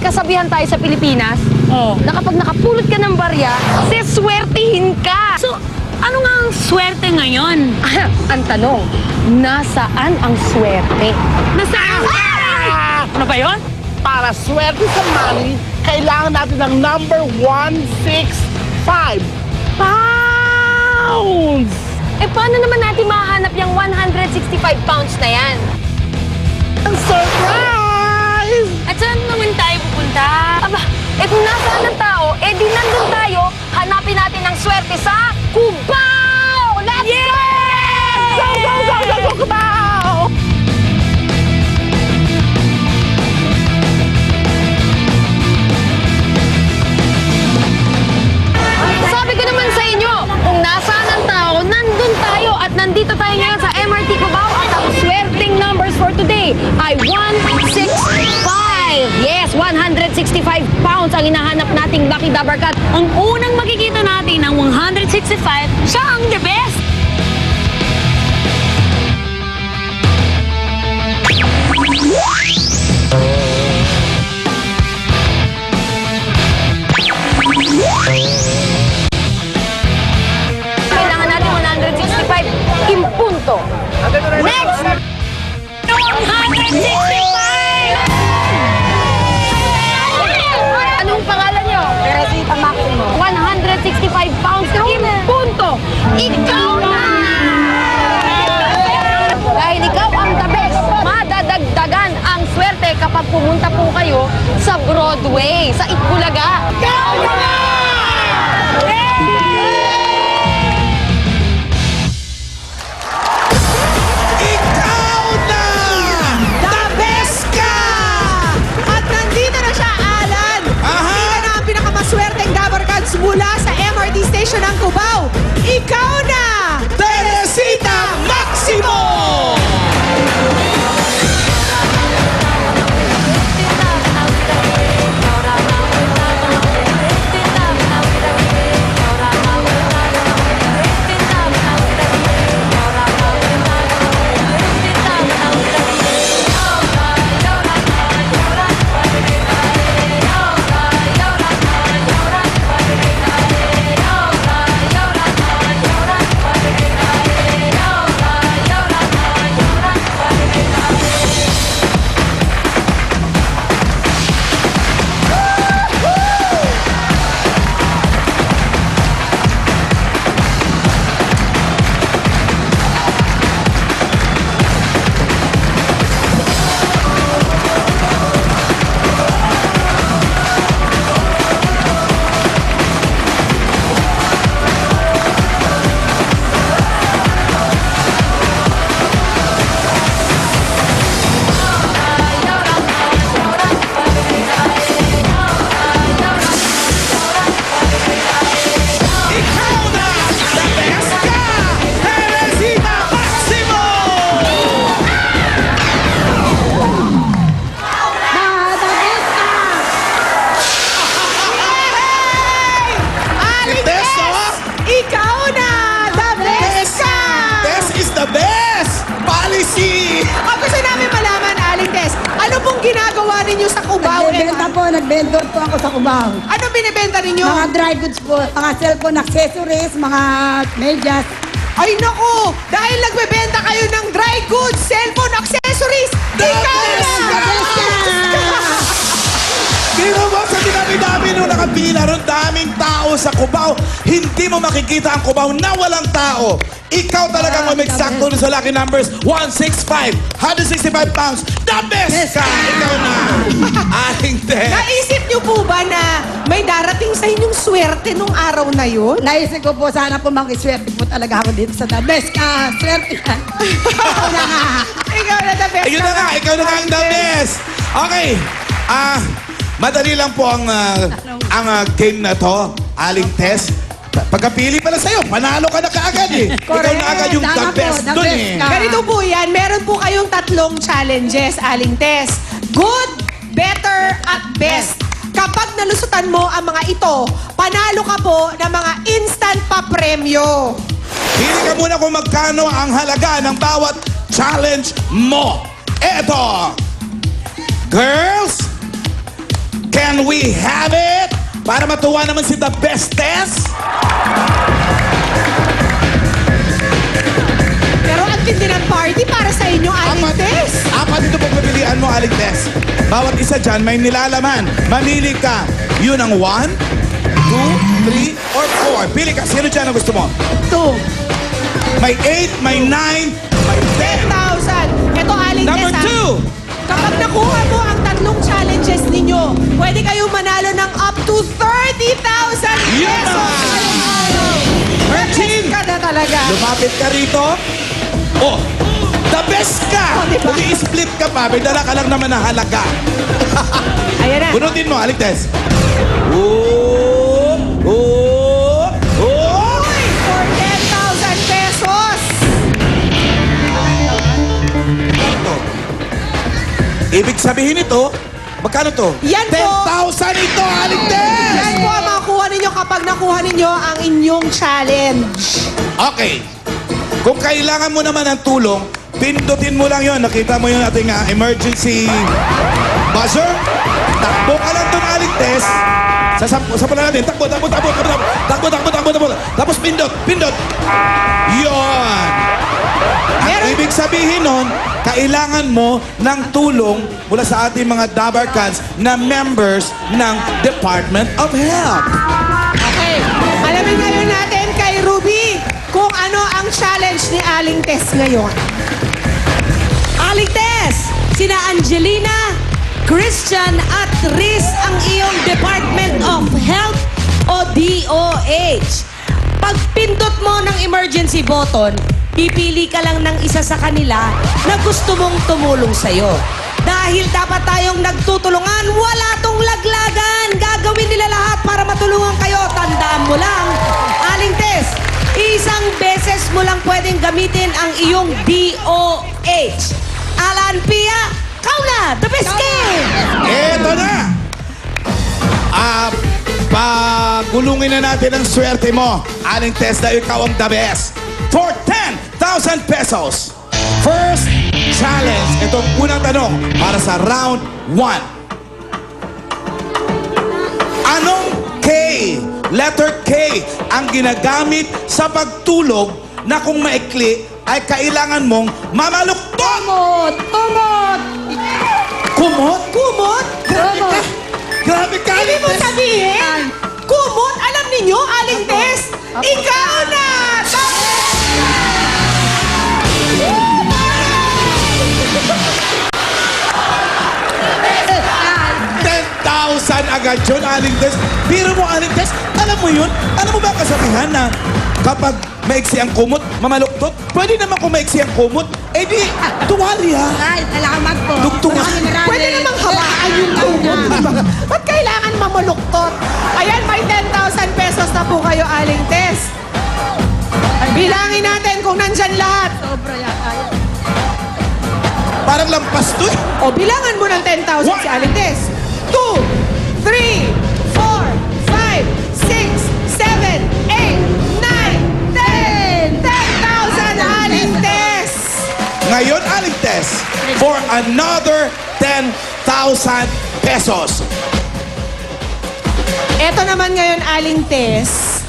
kasabihan tayo sa Pilipinas na kapag nakapulot ka ng barya, siswertihin ka. So, ano nga ang swerte ngayon? Ang tanong, nasaan ang swerte? Nasaan? Ano ba yun? Para swerte sa money, kailangan natin ng number 165 pounds! Eh, paano naman natin mahanap yung 165 pounds na yan? Ang surprise! At saan naman tayo pupunta? Aba, eh kung nasaan ang tao, eh di nandun tayo, hanapin natin ang swerte sa Cubao! Let's go! Go, go, go, go, go, Cubao! Sabi ko naman sa inyo, kung nasaan ang tao, nandun tayo. At nandito tayo ngayon sa MRT Cubao at ang swerteng numbers for today ay 165. Yes, 165 pounds ang hinahanap nating Lucky Dabarkat. Ang unang makikita natin ng 165, siya ang the best. Kailangan natin 165 impunto. Next! 165! Anong pangalan nyo? Teresita Maximo. 165 pounds impunto. Ikaw na! Dahil ikaw ang the best, madadagdagan ang swerte kapag pumunta po kayo sa Broadway, sa Itbulaga. Ikaw na! Ikaw na! The best ka! At nandito na siya, Alan. Aha! Sino na ang pinakamaswerteng Dabarkads mula sa MRT station ng Cubao? Ikaw na! Teresita Maximo! Ikaw na! The best ka! Teresita Maximo! Aling Tess, Tess! oh! Ikaw na! The best ka! Tess is the best! Policy! Ang gusto namin malaman, Aling Tess, ano pong ginagawa ninyo sa Cubao? Nagbebenta po, nagbendor po ako sa Cubao. Ano binibenta ninyo? Mga dry goods po, mga cellphone accessories, mga medyas. Ay naku! Dahil nagbebenta kayo ng dry goods, cellphone, accessories, ikaw best na! ka! Tingnan mo sa dinami-dami nung nakapila ron, daming tao sa Cubao. Hindi mo makikita ang Cubao na walang tao. Ikaw talagang umiksakto sa lucky numbers 165, 165 pounds. The best ka! Ikaw na! Aling Tess. Naisip niyo po ba na may darating sa inyong swerte nung araw na yun? Naisip ko po, sana po makiswerte po talaga ako dito sa the best ka. Swerte ka. Ako na nga. Ikaw na the best Ayun na nga, ikaw na nga ang the best. Okay. Madali lang po ang game na to, Aling Tess. Pagkapili pala sa'yo, panalo ka na kaagad eh. Ikaw na agad yung the Tama po, best the dun best eh. ka. Ganito po yan, meron po kayong tatlong challenges, Aling Tess. Good, better, at best. Kapag nalusutan mo ang mga ito, panalo ka po ng mga instant pa-premyo. Pili ka muna kung magkano ang halaga ng bawat challenge mo. Eto! Girls, we have it? Para matuwa naman si The Bestest. Pero ang tindi ng party para sa inyo, Aling Tess. Apat ito pagpapilian mo, Aling Tess. Bawat isa dyan may nilalaman. Mamili ka. Yun ang 1, 2, 3, or 4. Pili ka. Sino dyan ang gusto mo? 2. May 8, may 9, may 10. 10,000. Ito, Aling Number Tess, ha? 2. Kapag nakuha mo ang tatlong challenges ninyo, pwede kayong manalo ng up to 30,000 Yun pesos. na! 13. Ka na talaga. Lumapit ka rito. Oh, the best ka! Oh, diba? Kung i-split ka pa, may dala ka lang naman na halaga. Ayan na. Bunutin mo, Aling Tess. Oh! Oh! Oh! Uy, for 10,000 pesos. Ibig sabihin ito, magkano to? Yan po. 10,000 ito, Aling Tess! Yan po ang makukuha ninyo kapag nakuha ninyo ang inyong challenge. Okay. Kung kailangan mo naman ng tulong, pindutin mo lang yon. Nakita mo yung ating emergency buzzer? Takbo ka lang doon, Aling Tess. Sasapan na natin. Takbo. Tapos pindot. Yon. Ang ibig sabihin nun, kailangan mo ng tulong mula sa ating mga Dabarkans na members ng Department of Health. Okay. Alamin ngayon natin kay Ruby kung ano ang challenge ni Aling Tess ngayon. Aling Tess, sina Angelina, Christian at Riz ang iyong Department of Health o DOH. Pag pindot mo ng emergency button, pipili ka lang ng isa sa kanila na gusto mong tumulong sa'yo. Dahil dapat tayong nagtutulungan, wala tong laglagan. Gagawin nila lahat para matulungan kayo. Tandaan mo lang, Aling Tess, isang beses mo lang pwedeng gamitin ang iyong DOH. Alan Pia, kau na, the best game! Eto na! Pagulungin na natin ang swerte mo. Aling Tess, na ikaw ang the best. For 10,000 pesos. First challenge. Itong unang tanong para sa round 1. Anong K, letter K, ang ginagamit sa pagtulog na kung maikli ay kailangan mong mamaluktot? Kumot! Kumot? Kumot? Grabe ka! Grabe ka, Hindi Aling mo Tess! sabihin? Kumot? Alam ninyo, Aling Tess? Ikaw na! 10,000 agad yun, Aling Tess. Biro mo, Aling Tess, alam mo yun? Alam mo ba ang kasabihan na kapag maiksi ang kumot, mamaluktot? Pwede naman kung maiksi ang kumot, eh di, tuwalya. Ay, salamat po. Dugtungan. Pwede namang hawaan yung kumot, di ba? Ba't kailangan mamuluktot? Ayan, may 10,000 pesos na po kayo, Aling Tess. Bilangin natin kung nandyan lahat. Sobra yata yun. Parang lampas to eh. O, bilangan mo ng 10,000 si Aling Tess. 2, 3, 4, 5, 6, 7, 8, 9, 10! 10,000, Aling Tess! Ngayon, Aling Tess, for another 10,000 pesos. Eto naman ngayon, Aling Tess.